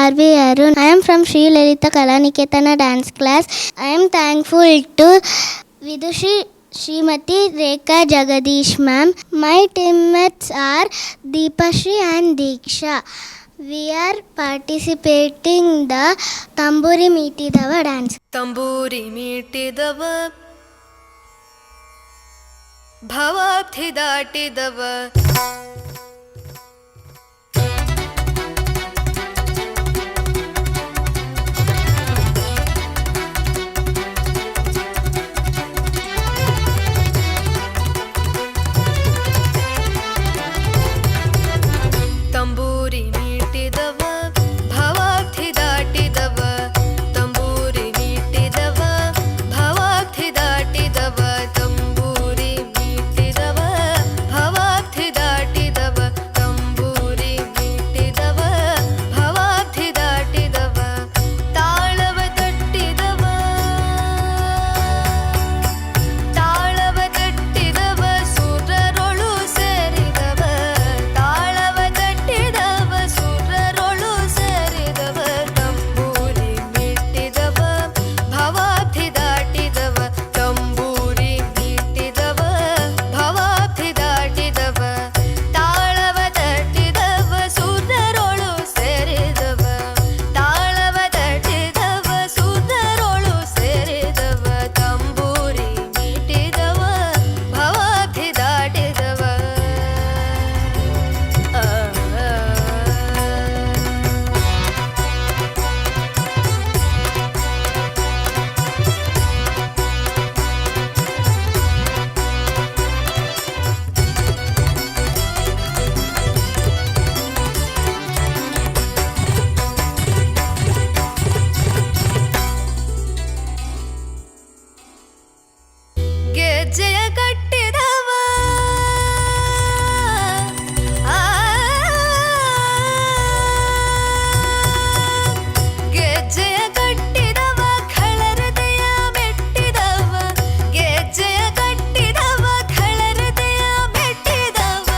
R.V. Arun. I am from Sri Lalita Kalaniketana dance class. I am thankful to Vidushi Srimati Rekha Jagadish ma'am. My teammates are Deepashri and Diksha. We are participating the Tamburi Meetidava dance. ತಂಬೂರಿ ಮೀಟಿದವ ಭವಾಬ್ಧಿ ದಾಟಿದವ ತಂಬೂರಿ ಮೀಟಿದವ ಭವಾಬ್ಧಿ ದಾಟಿದವ ತಂಬೂರಿ ಮೀಟಿದವ ಭವಾಬ್ಧಿ ದಾಟಿದವ ತಂಬೂರಿ ಮೀಟಿದವ ಭವಾಬ್ಧಿ ದಾಟಿದವ ತಂಬೂರಿ ಮೀಟಿದವ ಭವಾಬ್ಧಿ ದಾಟಿದವ ತಾಳವ ತಟ್ಟಿದವ ತಾಳವ ತಟ್ಟಿದವ ಸುರರೊಳು ಸೇರಿದವ ತಾಳವ ತಟ್ಟಿದವ ಸುರರೊಳು ಸೇರಿದವ ತಂಬೂರಿ ಮೀಟಿದವ ಭವಾಬ್ಧಿ ದಾಟಿದವ ತಂಬೂರಿ ಮೀಟಿದವ ಭವಾಬ್ಧಿ ದಾಟಿದವ ತಾಳವ ತಟ್ಟಿದವ ಸುರರೊಳು ಸೇರಿದವ ತಾಳವ ತಟ್ಟಿದವ ಸುರರೊಳು ಸೇರಿದವ ತಂಬೂರಿ ಮೀಟಿದವ ಭವಾಬ್ಧಿ ದಾಟಿದವ ಗೆಜ್ಜೆಯ ಕಟ್ಟಿದವ ಗೆಜ್ಜೆಯ ಕಟ್ಟಿದವ ಖಳರದೆಯ ಮೆಟ್ಟಿದವ ಗೆಜ್ಜೆಯ ಕಟ್ಟಿದವ ಖಳರದೆಯ ಮೆಟ್ಟಿದವ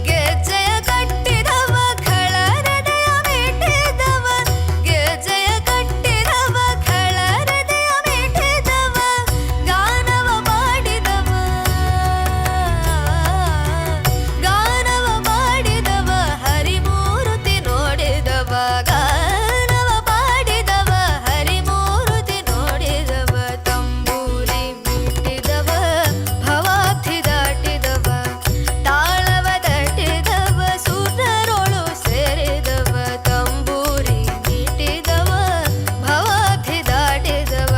ಗೆಜ್ಜೆಯ ಕಟ್ಟಿದವ ಖಳರದೆಯ ಮೆಟ್ಟಿದವ ಗೆಜ್ಜೆಯ ಕಟ್ಟಿದವ ಖಳರದೆಯ ಮೆಟ್ಟಿದವ ಗಾನವ ಮಾಡಿದವ ಗಾನವ ಮಾಡಿದವ ಹರಿಮೂರ್ತಿ ನೋಡಿದವ ಗಾನವ ಮಾಡಿದವ ಹರಿಮೂರ್ತಿ ನೋಡಿದವ ತಂಬೂರಿ ಮೀಟಿದವ ಭವಾಬ್ಧಿ ದಾಟಿದವ ತಾಳವ ತಟ್ಟಿದವ ಸುರರೊಳು ಸೇರಿದವ ತಂಬೂರಿ ಮೀಟಿದವ ಭವಾಬ್ಧಿ ದಾಟಿದವ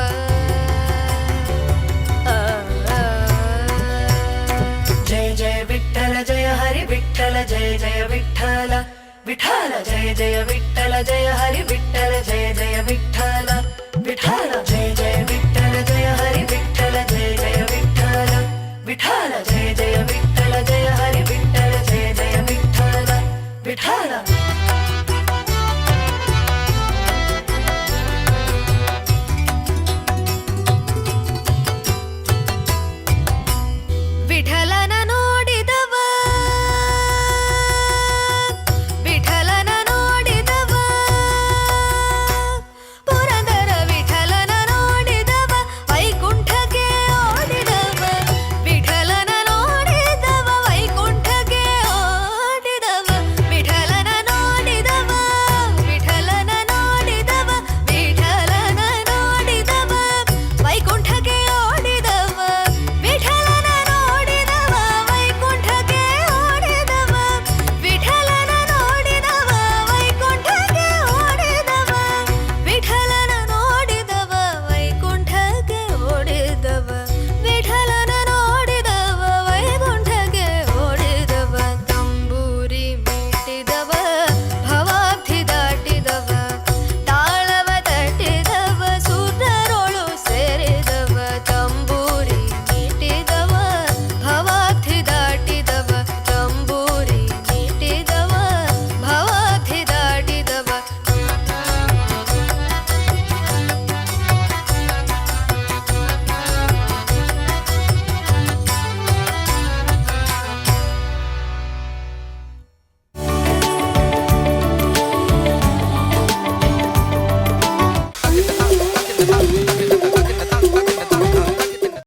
जय जय विठ्ठल जय हरि विठ्ठल जय जय विठ्ठल विठ्ठल जय जय विठ्ठल जय हरि विठ्ठल जय जय विठ्ठल